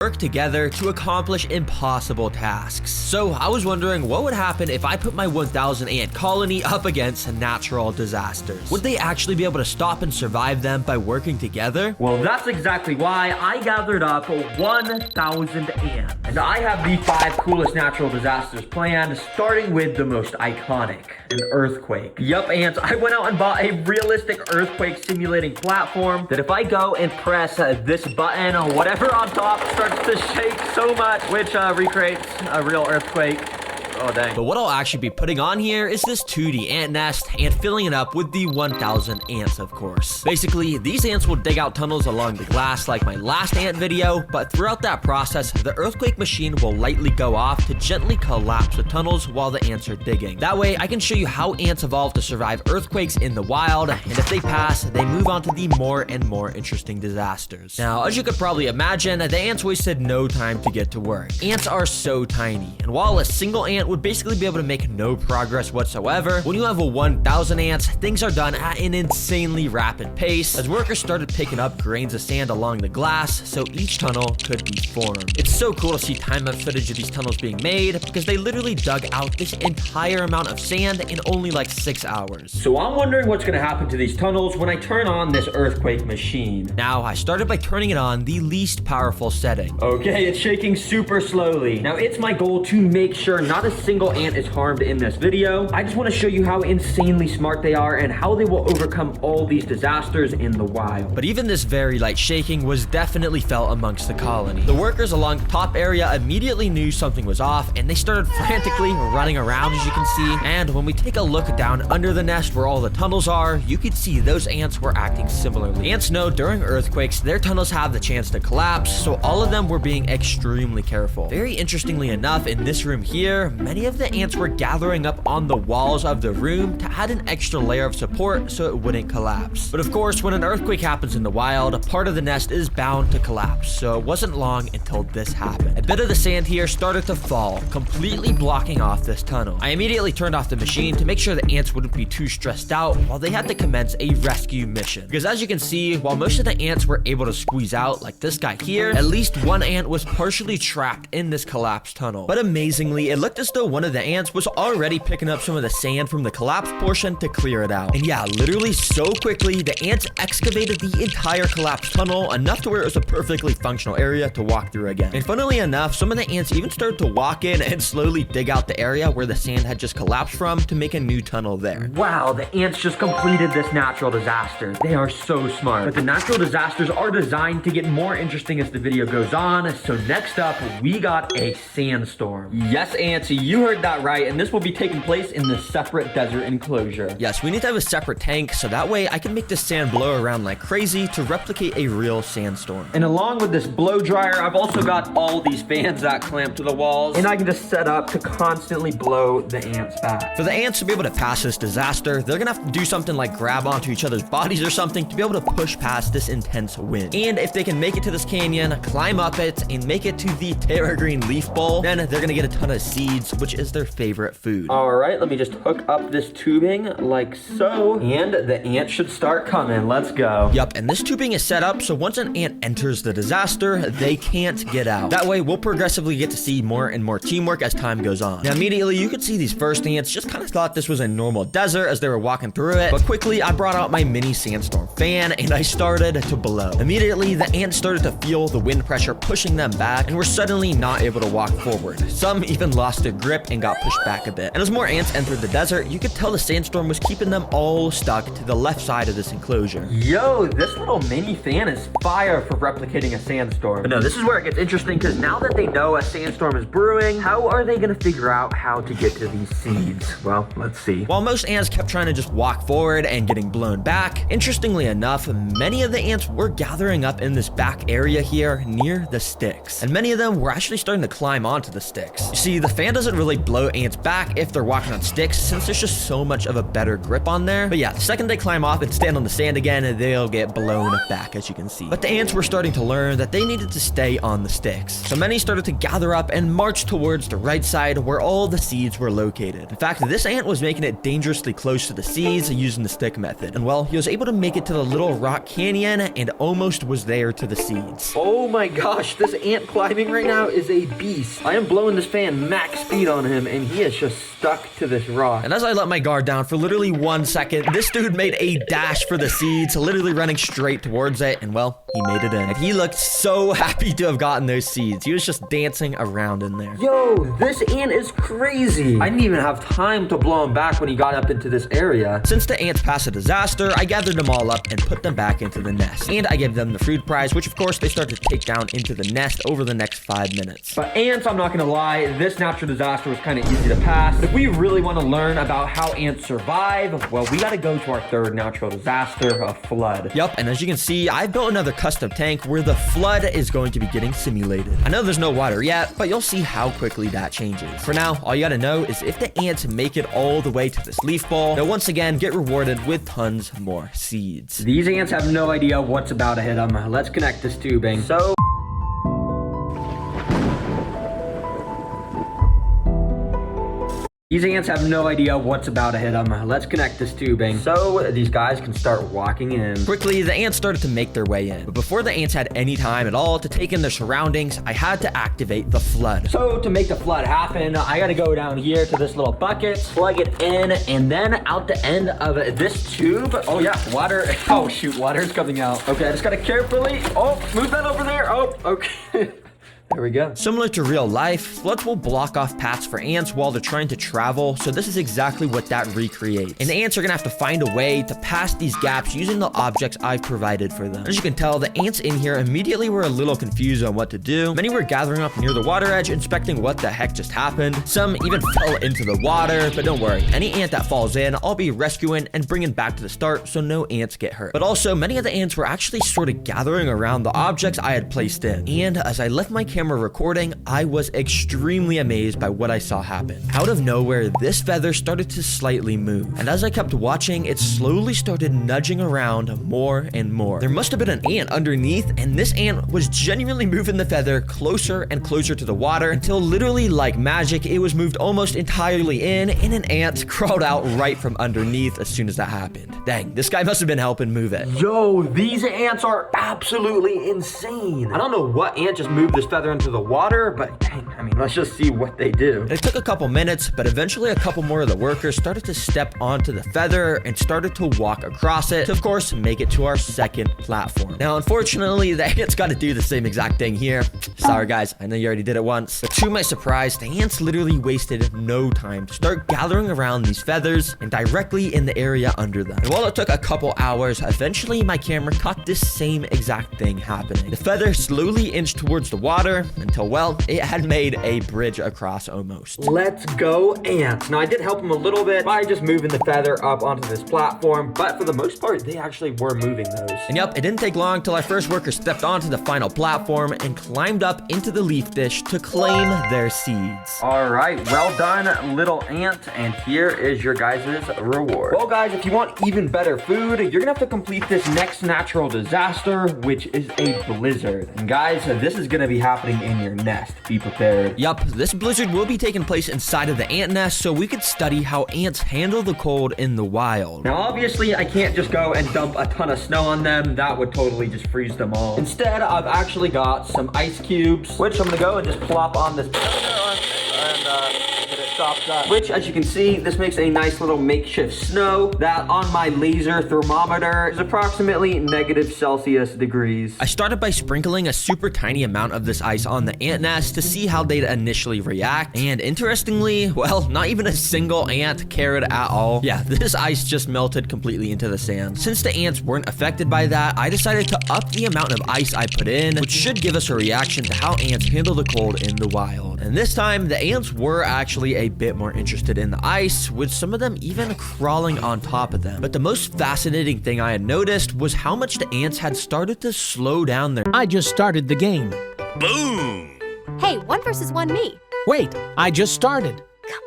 work together to accomplish impossible tasks. So I was wondering what would happen if I put my 1,000 ant colony up against natural disasters. Would they actually be able to stop and survive them by working together? Well, that's exactly why I gathered up 1,000 ants. And I have the 5 coolest natural disasters planned, starting with the most iconic, an earthquake. Yup, ants, I went out and bought a realistic earthquake simulating platform that if I go and press this button, whatever on top starts to shake so much, which recreates a real earthquake. Oh, dang. But what I'll actually be putting on here is this 2D ant nest and filling it up with the 1,000 ants, of course. Basically, these ants will dig out tunnels along the glass like my last ant video, but throughout that process, the earthquake machine will lightly go off to gently collapse the tunnels while the ants are digging. That way, I can show you how ants evolve to survive earthquakes in the wild, and if they pass, they move on to the more and more interesting disasters. Now, as you could probably imagine, the ants wasted no time to get to work. Ants are so tiny, and while a single ant would basically be able to make no progress whatsoever, when you have a 1,000 ants, things are done at an insanely rapid pace as workers started picking up grains of sand along the glass so each tunnel could be formed. It's so cool to see time-lapse footage of these tunnels being made because they literally dug out this entire amount of sand in only like 6 hours. So I'm wondering what's going to happen to these tunnels when I turn on this earthquake machine. Now, I started by turning it on the least powerful setting. Okay, it's shaking super slowly. Now, it's my goal to make sure not a single ant is harmed in this video. I just want to show you how insanely smart they are and how they will overcome all these disasters in the wild. But even this very light shaking was definitely felt amongst the colony. The workers along the top area immediately knew something was off and they started frantically running around, as you can see. And when we take a look down under the nest where all the tunnels are, you can see those ants were acting similarly. Ants know during earthquakes their tunnels have the chance to collapse, so all of them were being extremely careful. Very interestingly enough, in this room here, many of the ants were gathering up on the walls of the room to add an extra layer of support so it wouldn't collapse. But of course, when an earthquake happens in the wild, a part of the nest is bound to collapse, so it wasn't long until this happened. A bit of the sand here started to fall, completely blocking off this tunnel. I immediately turned off the machine to make sure the ants wouldn't be too stressed out while they had to commence a rescue mission. Because as you can see, while most of the ants were able to squeeze out, like this guy here, at least one ant was partially trapped in this collapsed tunnel. But amazingly, it looked as though one of the ants was already picking up some of the sand from the collapsed portion to clear it out. And yeah, literally so quickly, the ants excavated the entire collapsed tunnel, enough to where it was a perfectly functional area to walk through again. And funnily enough, some of the ants even started to walk in and slowly dig out the area where the sand had just collapsed from to make a new tunnel there. Wow, the ants just completed this natural disaster. They are so smart. But the natural disasters are designed to get more interesting as the video goes on. So next up, we got a sandstorm. Yes, ants, you heard that right, and this will be taking place in the separate desert enclosure. Yes, we need to have a separate tank, so that way I can make this sand blow around like crazy to replicate a real sandstorm. And along with this blow dryer, I've also got all these fans that clamp to the walls, and I can just set up to constantly blow the ants back. For the ants to be able to pass this disaster, they're gonna have to do something like grab onto each other's bodies or something to be able to push past this intense wind. And if they can make it to this canyon, climb up it, and make it to the Terra Green Leaf Bowl, then they're gonna get a ton of seeds, which is their favorite food. All right, let me just hook up this tubing like so, and the ants should start coming. Let's go. Yup, and this tubing is set up so once an ant enters the disaster, they can't get out. That way, we'll progressively get to see more and more teamwork as time goes on. Now, immediately, you could see these first ants just kind of thought this was a normal desert as they were walking through it, but quickly, I brought out my mini sandstorm fan, and I started to blow. Immediately, the ants started to feel the wind pressure pushing them back, and were suddenly not able to walk forward. Some even lost their grip and got pushed back a bit. And as more ants entered the desert, you could tell the sandstorm was keeping them all stuck to the left side of this enclosure. Yo, this little mini fan is fire for replicating a sandstorm. But no, this is where it gets interesting, because now that they know a sandstorm is brewing, how are they gonna figure out how to get to these seeds? Well, let's see. While most ants kept trying to just walk forward and getting blown back, interestingly enough, many of the ants were gathering up in this back area here near the sticks. And many of them were actually starting to climb onto the sticks. You see, the fan doesn't doesn't really blow ants back if they're walking on sticks, since there's just so much of a better grip on there. But yeah, the second they climb off and stand on the sand again, they'll get blown back, as you can see. But the ants were starting to learn that they needed to stay on the sticks. So many started to gather up and march towards the right side where all the seeds were located. In fact, this ant was making it dangerously close to the seeds using the stick method. And well, he was able to make it to the little rock canyon and almost was there to the seeds. Oh my gosh, this ant climbing right now is a beast. I am blowing this fan max speed on him and he is just stuck to this rock. And as I let my guard down for literally 1 second, this dude made a dash for the seeds, literally running straight towards it, and well, he made it in. And he looked so happy to have gotten those seeds. He was just dancing around in there. Yo, this ant is crazy. I didn't even have time to blow him back when he got up into this area. Since the ants passed a disaster, I gathered them all up and put them back into the nest. And I gave them the food prize, which of course they start to take down into the nest over the next 5 minutes. But ants, I'm not gonna lie, this natural disaster was kind of easy to pass. But if we really want to learn about how ants survive, well, we gotta go to our third natural disaster, a flood. Yup, and as you can see, I've built another custom tank where the flood is going to be getting simulated. I know there's no water yet, but you'll see how quickly that changes. For now, all you gotta know is if the ants make it all the way to this leaf ball, they'll once again get rewarded with tons more seeds. These ants have no idea what's about to hit them. Let's connect this tubing. So these ants have no idea what's about to hit them. Let's connect this tubing so these guys can start walking in. Quickly, the ants started to make their way in. But before the ants had any time at all to take in their surroundings, I had to activate the flood. So to make the flood happen, I gotta go down here to this little bucket, plug it in, and then out the end of this tube. Oh yeah, water. Oh shoot, water's coming out. Okay, I just gotta carefully, move that over there. Oh, okay. There we go. Similar to real life, floods will block off paths for ants while they're trying to travel, so this is exactly what that recreates. And the ants are gonna have to find a way to pass these gaps using the objects I've provided for them. As you can tell, the ants in here immediately were a little confused on what to do. Many were gathering up near the water edge, inspecting what the heck just happened. Some even fell into the water, but don't worry, any ant that falls in, I'll be rescuing and bringing back to the start so no ants get hurt. But also, many of the ants were actually sort of gathering around the objects I had placed in. And as I left my camera recording, I was extremely amazed by what I saw happen. Out of nowhere, this feather started to slightly move, and as I kept watching, it slowly started nudging around more and more. There must have been an ant underneath, and this ant was genuinely moving the feather closer and closer to the water until literally like magic, it was moved almost entirely in, and an ant crawled out right from underneath as soon as that happened. Dang, this guy must have been helping move it. Yo, these ants are absolutely insane. I don't know what ant just moved this feather into the water, but dang, I mean, let's just see what they do. It took a couple minutes, but eventually a couple more of the workers started to step onto the feather and started to walk across it to, of course, make it to our second platform. Now, unfortunately, the ants got to do the same exact thing here. Sorry, guys, I know you already did it once, but to my surprise, the ants literally wasted no time to start gathering around these feathers and directly in the area under them. And while it took a couple hours, eventually my camera caught this same exact thing happening. The feather slowly inched towards the water until, well, it had made a bridge across almost. Let's go, ants. Now, I did help them a little bit by just moving the feather up onto this platform, but for the most part, they actually were moving those. And yep, it didn't take long till our first worker stepped onto the final platform and climbed up into the leaf dish to claim their seeds. All right, well done, little ant, and here is your guys' reward. Well, guys, if you want even better food, you're gonna have to complete this next natural disaster, which is a blizzard. And guys, this is gonna be happening in your nest. Be prepared. Yup, this blizzard will be taking place inside of the ant nest, so we could study how ants handle the cold in the wild. Now, obviously, I can't just go and dump a ton of snow on them. That would totally just freeze them all. Instead, I've actually got some ice cubes, which I'm gonna go and just plop on this which, as you can see, this makes a nice little makeshift snow that on my laser thermometer is approximately -Celsius degrees. I started by sprinkling a super tiny amount of this ice on the ant nest to see how they'd initially react, and interestingly, well, not even a single ant cared at all. Yeah, this ice just melted completely into the sand. Since the ants weren't affected by that, I decided to up the amount of ice I put in, which should give us a reaction to how ants handle the cold in the wild. And this time, the ants were actually a bit more interested in the ice, with some of them even crawling on top of them. But the most fascinating thing I had noticed was how much the ants had started to slow down their— I just started the game. Boom! Hey, 1 versus 1 me. Wait, I just started.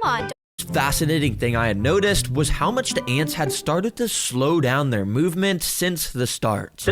on. Fascinating thing I had noticed was how much the ants had started to slow down their movement since the start.